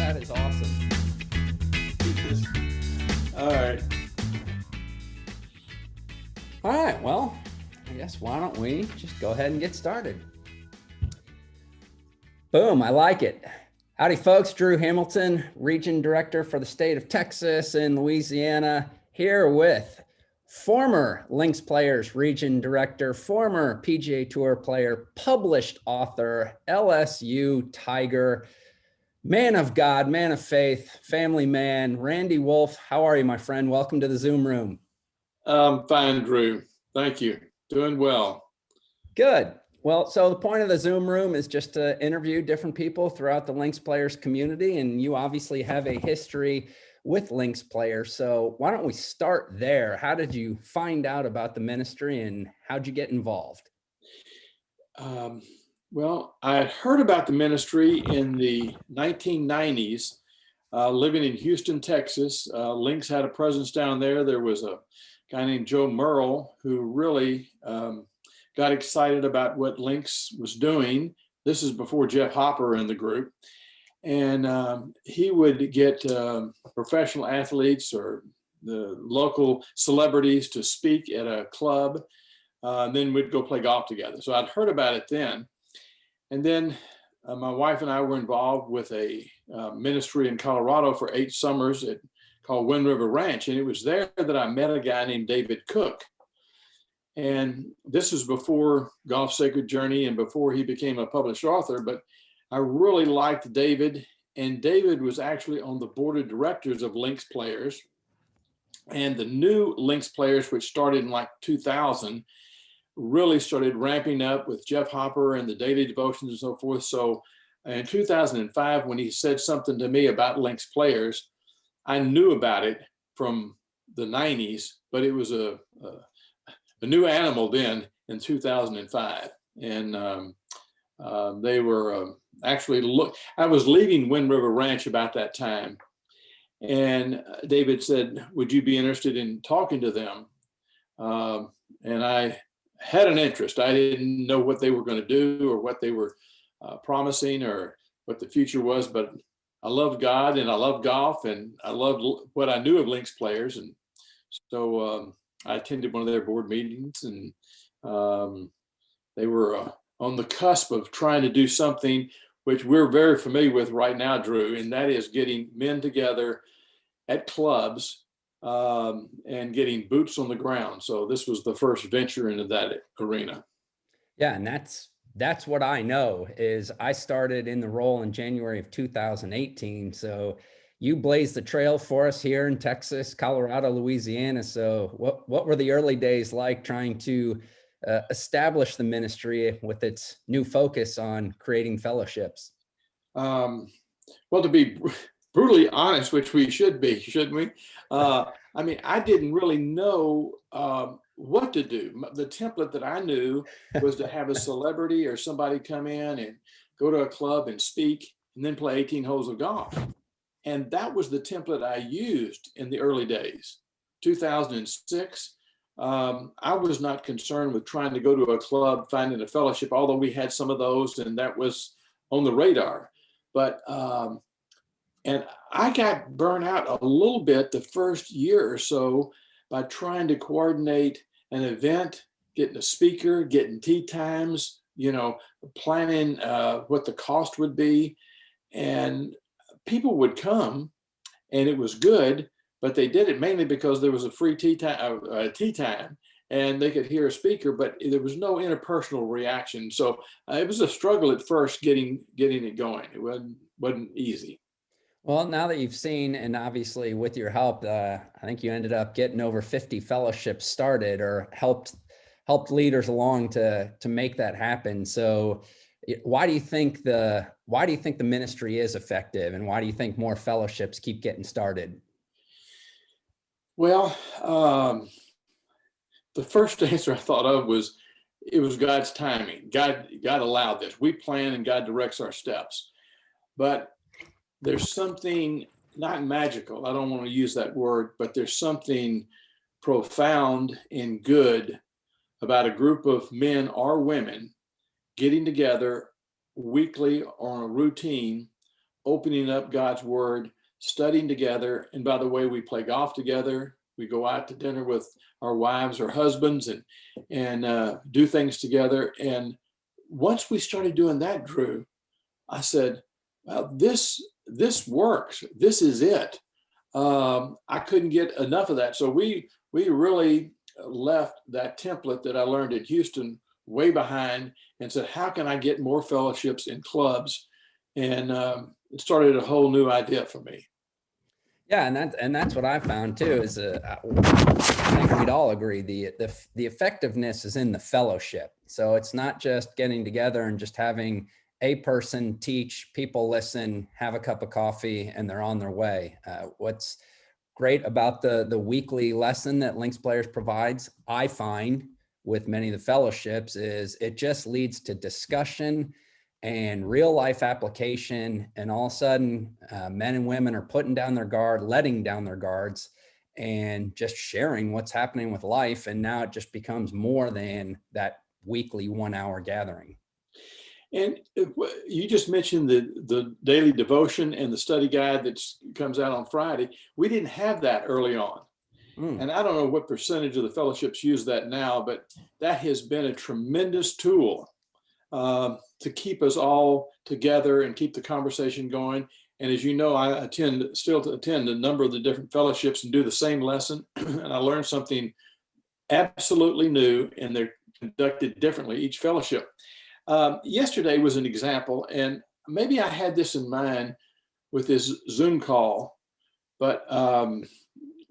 That is awesome. All right. All right, well, I guess why don't we just go ahead and get started? Boom, I like it. Howdy, folks. Drew Hamilton, Region Director for the state of Texas and Louisiana, here with former Lynx Players Region Director, former PGA Tour player, published author, LSU Tiger, man of God, man of faith, family man, Randy Wolff. How are you, my friend? Welcome to the Zoom room. Fine, Drew. Thank you. Doing well. Good. Well, so the point of the Zoom room is just to interview different people throughout the Lynx Players community, and you obviously have a history with Lynx Players. So why don't we start there? How did you find out about the ministry and how'd you get involved? Well, I had heard about the ministry in the 1990s, living in Houston, Texas. Lynx had a presence down there. There was a guy named Joe Merle who really got excited about what Lynx was doing. This is before Jeff Hopper in the group. And he would get professional athletes or the local celebrities to speak at a club. Then we'd go play golf together. So I'd heard about it then. And then my wife and I were involved with a ministry in Colorado for 8 summers called Wind River Ranch. And it was there that I met a guy named David Cook. And this was before Golf Sacred Journey and before he became a published author. But I really liked David. And David was actually on the board of directors of Lynx Players. And the new Lynx Players, which started in like 2000, really started ramping up with Jeff Hopper and the daily devotions and so forth. So in 2005, when he said something to me about Lynx Players, I knew about it from the 90s, but it was a new animal then in 2005. And they were actually, I was leaving Wind River Ranch about that time. And David said, would you be interested in talking to them? And I had an interest. I didn't know what they were going to do or what they were promising or what the future was, but I loved God and I loved golf and I loved what I knew of Lynx Players. And so I attended one of their board meetings, and they were on the cusp of trying to do something which we're very familiar with right now, Drew, and that is getting men together at clubs and getting boots on the ground. So this was the first venture into that arena. Yeah, and that's what I know is I started in the role in January of 2018. So you blazed the trail for us here in Texas, Colorado, Louisiana. So what were the early days like trying to establish the ministry with its new focus on creating fellowships? Well, to be brutally honest, which we should be, shouldn't we? I mean, I didn't really know what to do. The template that I knew was to have a celebrity or somebody come in and go to a club and speak and then play 18 holes of golf. And that was the template I used in the early days. 2006, I was not concerned with trying to go to a club, finding a fellowship, although we had some of those and that was on the radar. But and I got burnt out a little bit the first year or so by trying to coordinate an event, getting a speaker, getting tee times, planning what the cost would be. And people would come and it was good, but they did it mainly because there was a free tea time and they could hear a speaker, but there was no interpersonal reaction. So it was a struggle at first getting it going. It wasn't easy. Well, now that you've seen, and obviously with your help, I think you ended up getting over 50 fellowships started or helped leaders along to make that happen. So why do you think the ministry is effective, and why do you think more fellowships keep getting started? Well, the first answer I thought of was it was God's timing. God allowed this. We plan and God directs our steps. But there's something not magical, I don't want to use that word, but there's something profound and good about a group of men or women getting together weekly on a routine opening up God's word, studying together. And by the way, we play golf together. We go out to dinner with our wives or husbands and do things together. And once we started doing that, Drew, I said, well, this works. This is it. I couldn't get enough of that. So we really left that template that I learned in Houston way behind and said, how can I get more fellowships in clubs? And it started a whole new idea for me. Yeah, and that's what I found too. Is I think we'd all agree the effectiveness is in the fellowship. So it's not just getting together and just having a person teach, people listen, have a cup of coffee, and they're on their way. What's great about the weekly lesson that Links Players provides, I find with many of the fellowships, is it just leads to discussion and real life application. And all of a sudden, men and women are putting down their guard, letting down their guards, and just sharing what's happening with life. And now it just becomes more than that weekly 1 hour gathering. And you just mentioned the daily devotion and the study guide that comes out on Friday. We didn't have that early on. And I don't know what percentage of the fellowships use that now, but that has been a tremendous tool to keep us all together and keep the conversation going. And as you know, I still attend a number of the different fellowships and do the same lesson. And I learned something absolutely new, and they're conducted differently each fellowship. Yesterday was an example, and maybe I had this in mind with this Zoom call, but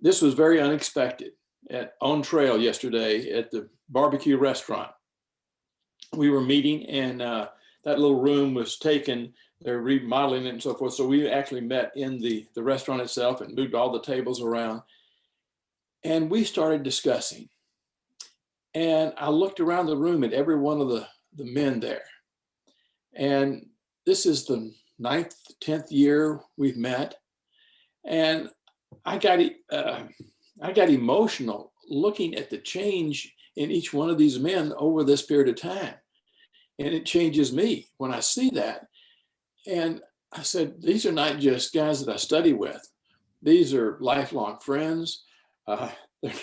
this was very unexpected. On trail yesterday at the barbecue restaurant, we were meeting, and that little room was taken. They're remodeling it and so forth. So we actually met in the restaurant itself and moved all the tables around. And we started discussing. And I looked around the room at every one of the men there. And this is the 9th, 10th year we've met. And I got emotional looking at the change in each one of these men over this period of time. And it changes me when I see that. And I said, these are not just guys that I study with. These are lifelong friends. They're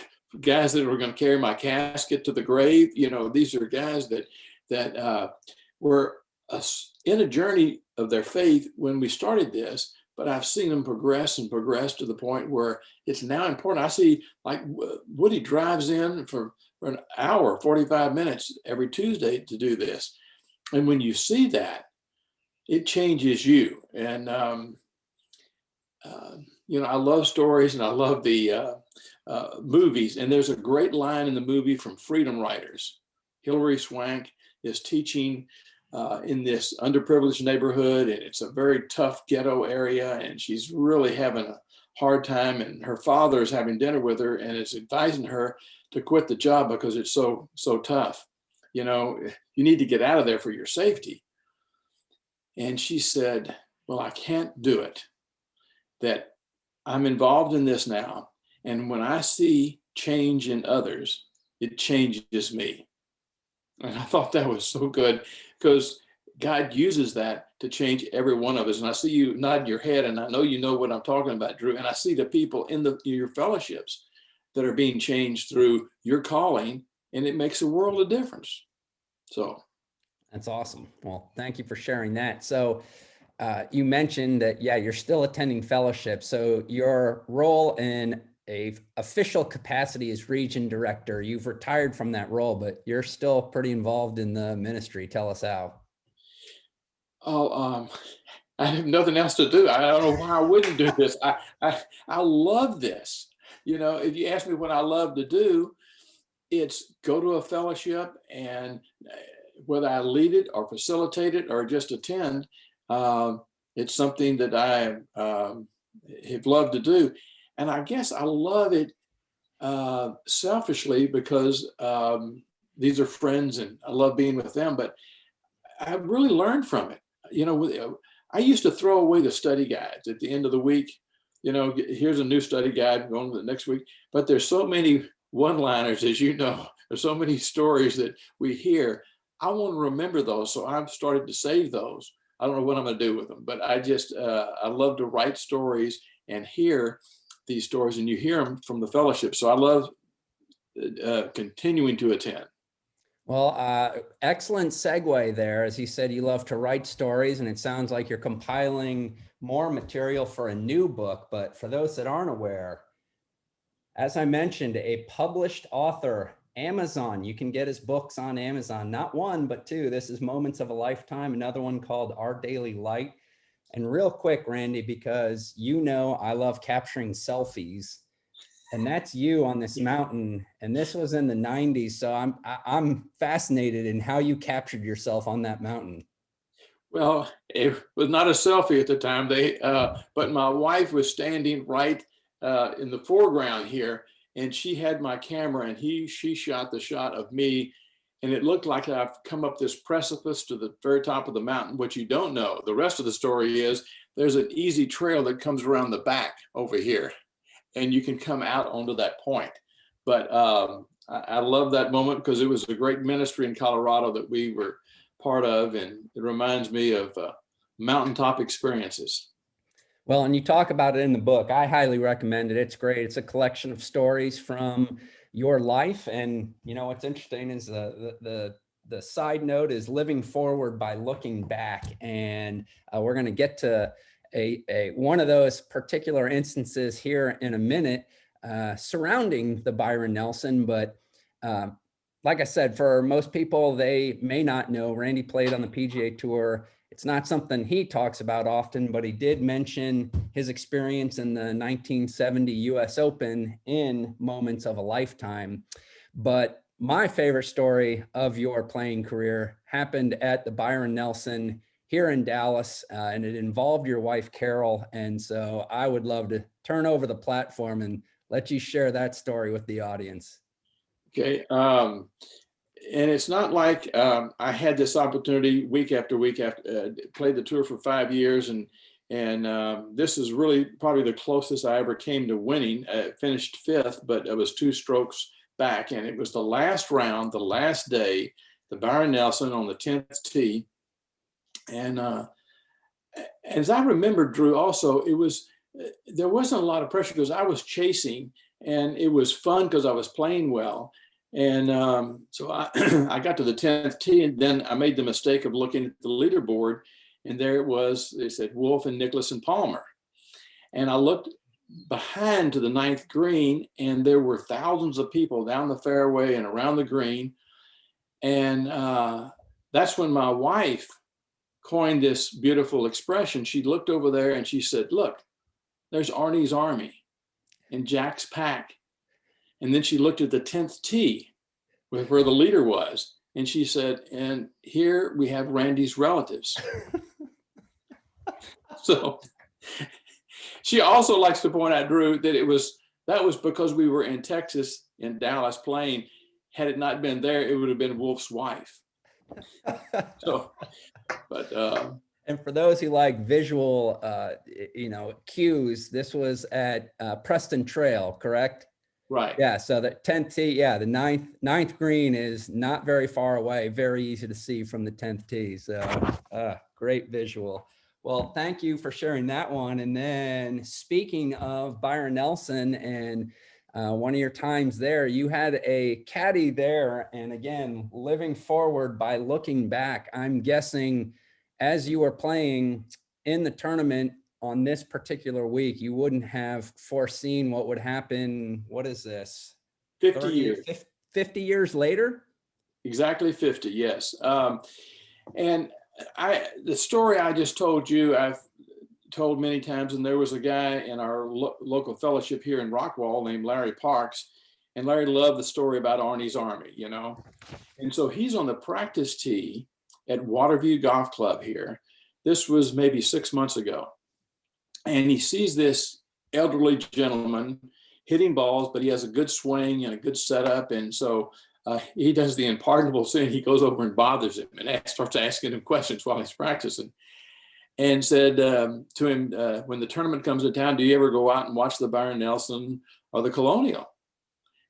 guys that are going to carry my casket to the grave. You know, these are guys that were in a journey of their faith when we started this, but I've seen them progress to the point where it's now important. I see, like, Woody drives in for an hour, 45 minutes every Tuesday to do this. And when you see that, it changes you. And, you know, I love stories and I love the movies. And there's a great line in the movie from Freedom Writers. Hilary Swank is teaching in this underprivileged neighborhood, and it's a very tough ghetto area, and she's really having a hard time, and her father is having dinner with her and is advising her to quit the job because it's so tough. You know, you need to get out of there for your safety. And she said, well, I can't do it. That I'm involved in this now, and when I see change in others, it changes me. And I thought that was so good, because God uses that to change every one of us. And I see you nod your head, and I know you know what I'm talking about, Drew. And I see the people in your fellowships that are being changed through your calling, and it makes a world of difference. So that's awesome. Well, thank you for sharing that. So you mentioned that, yeah, you're still attending fellowship. So your role in a official capacity as region director, you've retired from that role, but you're still pretty involved in the ministry. Tell us how. Oh, I have nothing else to do. I don't know why I wouldn't do this. I love this. You know, if you ask me what I love to do, it's go to a fellowship, and whether I lead it or facilitate it or just attend, it's something that I have loved to do. And I guess I love it selfishly because these are friends and I love being with them, but I really learned from it. You know, I used to throw away the study guides at the end of the week. You know, here's a new study guide going to the next week. But there's so many one-liners, as you know, there's so many stories that we hear. I want to remember those. So I've started to save those. I don't know what I'm going to do with them, but I love to write stories and hear these stories, and you hear them from the fellowship. So I love continuing to attend. Well, excellent segue there. As you said, you love to write stories, and it sounds like you're compiling more material for a new book. But for those that aren't aware, as I mentioned, a published author, Amazon. You can get his books on Amazon, not one, but two. This is Moments of a Lifetime, another one called Our Daily Light. And real quick, Randy, because you know I love capturing selfies, and that's you on this mountain. And this was in the 90s. So I'm fascinated in how you captured yourself on that mountain. Well, it was not a selfie at the time. But my wife was standing right in the foreground here, and she had my camera, and she shot the shot of me, and it looked like I've come up this precipice to the very top of the mountain. What you don't know, the rest of the story is there's an easy trail that comes around the back over here, and you can come out onto that point. But I love that moment because it was a great ministry in Colorado that we were part of, and it reminds me of mountaintop experiences. Well, and you talk about it in the book. I highly recommend it. It's great. It's a collection of stories from your life. And you know, what's interesting is the side note is living forward by looking back. And we're going to get to one of those particular instances here in a minute surrounding the Byron Nelson. But like I said, for most people, they may not know Randy played on the PGA Tour. It's not something he talks about often, but he did mention his experience in the 1970 US Open in Moments of a Lifetime. But my favorite story of your playing career happened at the Byron Nelson here in Dallas, and it involved your wife, Carol. And so I would love to turn over the platform and let you share that story with the audience. Okay. And it's not like I had this opportunity week after week after played the tour for 5 years, and this is really probably the closest I ever came to winning. I finished fifth, but it was 2 strokes back, and it was the last round, the last day, the Byron Nelson on the 10th tee, and as I remember, Drew, also there wasn't a lot of pressure because I was chasing, and it was fun because I was playing well. And so I got to the 10th tee, and then I made the mistake of looking at the leaderboard, and there it was. They said Wolff and Nicklaus and Palmer. And I looked behind to the 9th green, and there were thousands of people down the fairway and around the green. And that's when my wife coined this beautiful expression. She looked over there and she said, "Look, there's Arnie's Army and Jack's Pack." And then she looked at the 10th tee where the leader was, and she said, "And here we have Randy's relatives." So she also likes to point out, Drew, that that was because we were in Texas, in Dallas playing. Had it not been there, it would have been Wolff's wife. So, but and for those who like visual, cues, this was at Preston Trail, correct? Right. Yeah. So the 10th tee, yeah, the ninth green is not very far away. Very easy to see from the 10th tee. So great visual. Well, thank you for sharing that one. And then speaking of Byron Nelson and one of your times there, you had a caddy there. And again, living forward by looking back, I'm guessing as you were playing in the tournament on this particular week, you wouldn't have foreseen what would happen. What is this? 50 years. 50 years later? Exactly 50, yes. And the story I just told you, I've told many times, and there was a guy in our local fellowship here in Rockwall named Larry Parks, and Larry loved the story about Arnie's Army, and so he's on the practice tee at Waterview Golf Club here. This was maybe 6 months ago, and he sees this elderly gentleman hitting balls, but he has a good swing and a good setup, and so he does the unpardonable sin. He goes over and bothers him and starts asking him questions while he's practicing, and said to him, when the tournament comes to town, do you ever go out and watch the Byron Nelson or the Colonial?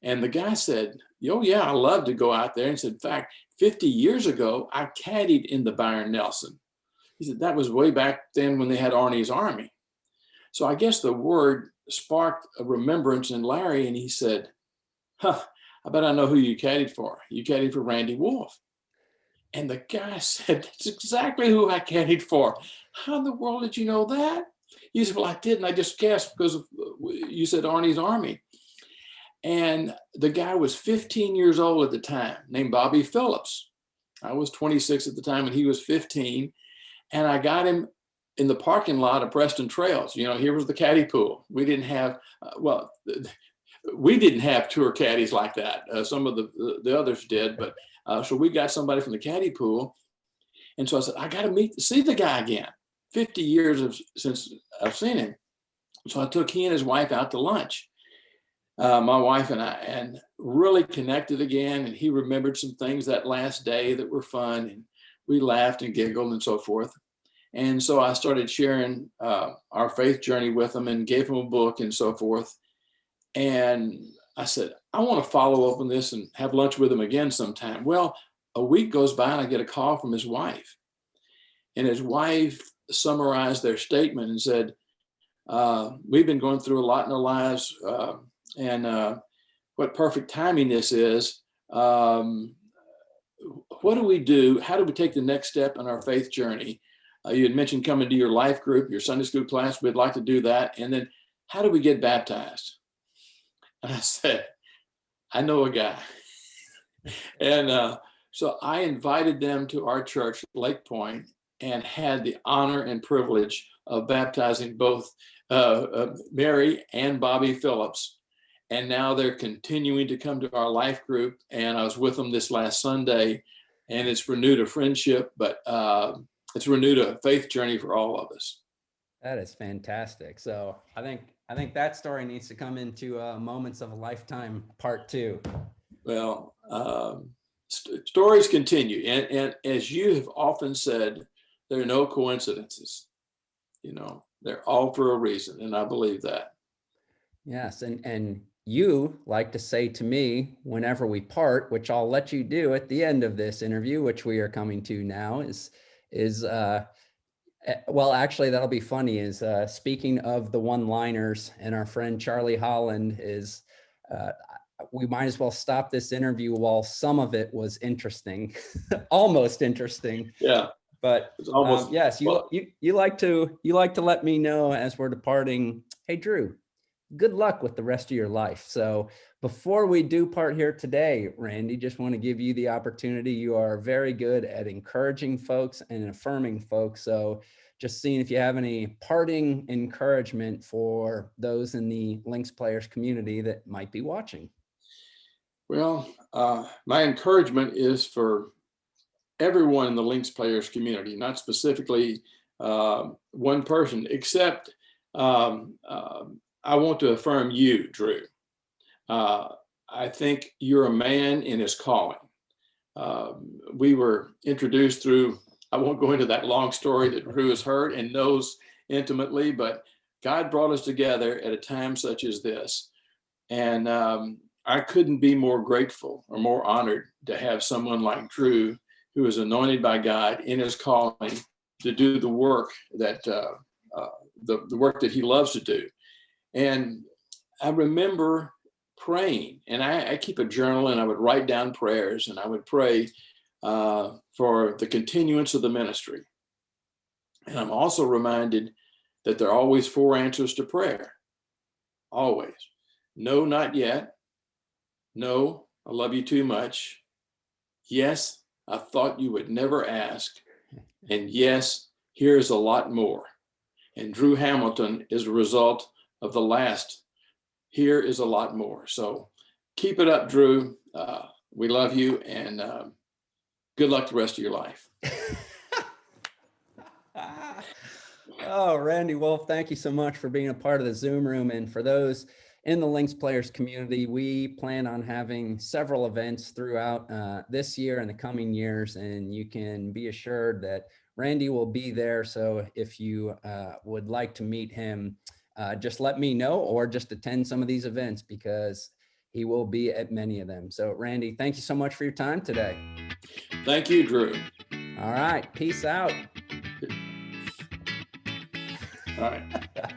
And the guy said, "Oh yeah, I love to go out there." And said, "In fact, 50 years ago, I caddied in the Byron Nelson." He said, that was way back then when they had Arnie's Army. So I guess the word sparked a remembrance in Larry, and he said, huh, I bet I know who you caddied for. You caddied for Randy Wolff. And the guy said, that's exactly who I caddied for. How in the world did you know that? He said, well, I didn't. I just guessed because you said Arnie's Army. And the guy was 15 years old at the time, named Bobby Phillips. I was 26 at the time, and he was 15. And I got him in the parking lot of Preston Trails. You know, here was the caddy pool. We didn't have, we didn't have tour caddies like that. Some of the others did, but so we got somebody from the caddy pool. And so I said, I got to see the guy again. 50 years since I've seen him. So I took he and his wife out to lunch, my wife and I, and really connected again. And he remembered some things that last day that were fun. And we laughed and giggled and so forth. And so I started sharing our faith journey with him and gave him a book and so forth. And I said, I want to follow up on this and have lunch with him again sometime. Well, a week goes by and I get a call from his wife. And his wife summarized their statement and said, we've been going through a lot in our lives, and what perfect timing this is. What do we do? How do we take the next step in our faith journey? You had mentioned coming to your life group, your Sunday school class. We'd like to do that. And then how do we get baptized? And I said, I know a guy. And so I invited them to our church, Lake Point, and had the honor and privilege of baptizing both Mary and Bobby Phillips. And now they're continuing to come to our life group. And I was with them this last Sunday, and it's renewed a friendship, but it's renewed a faith journey for all of us. That is fantastic. So I think that story needs to come into Moments of a Lifetime Part 2. Well, stories continue. And as you have often said, there are no coincidences. You know, they're all for a reason. And I believe that. Yes. And you like to say to me whenever we part, which I'll let you do at the end of this interview, which we are coming to now, is well, actually, that'll be funny, is speaking of the one-liners, and our friend Charlie Holland is, we might as well stop this interview while some of it was interesting, almost interesting. Yeah. But yes, you like to let me know as we're departing, hey, Drew, good luck with the rest of your life. So before we do part here today, Randy, just want to give you the opportunity. You are very good at encouraging folks and affirming folks. So just seeing if you have any parting encouragement for those in the Lynx Players community that might be watching. Well, my encouragement is for everyone in the Lynx Players community, not specifically one person, except I want to affirm you, Drew. I think you're a man in his calling. We were introduced through, I won't go into that long story that Drew has heard and knows intimately, but God brought us together at a time such as this. And I couldn't be more grateful or more honored to have someone like Drew, who is anointed by God in his calling to do the work that the work that he loves to do. And I remember praying, and I keep a journal, and I would write down prayers, and I would pray for the continuance of the ministry. And I'm also reminded that there are always 4 answers to prayer. Always. No, not yet. No, I love you too much. Yes, I thought you would never ask. And yes, here's a lot more. And Drew Hamilton is a result of the last, here is a lot more. So keep it up, Drew. We love you, and good luck the rest of your life. Oh, Randy Wolff, thank you so much for being a part of the Zoom room. And for those in the Lynx Players community, we plan on having several events throughout this year and the coming years, and you can be assured that Randy will be there. So if you would like to meet him, just let me know, or just attend some of these events, because he will be at many of them. So Randy, thank you so much for your time today. Thank you, Drew. All right. Peace out. All right.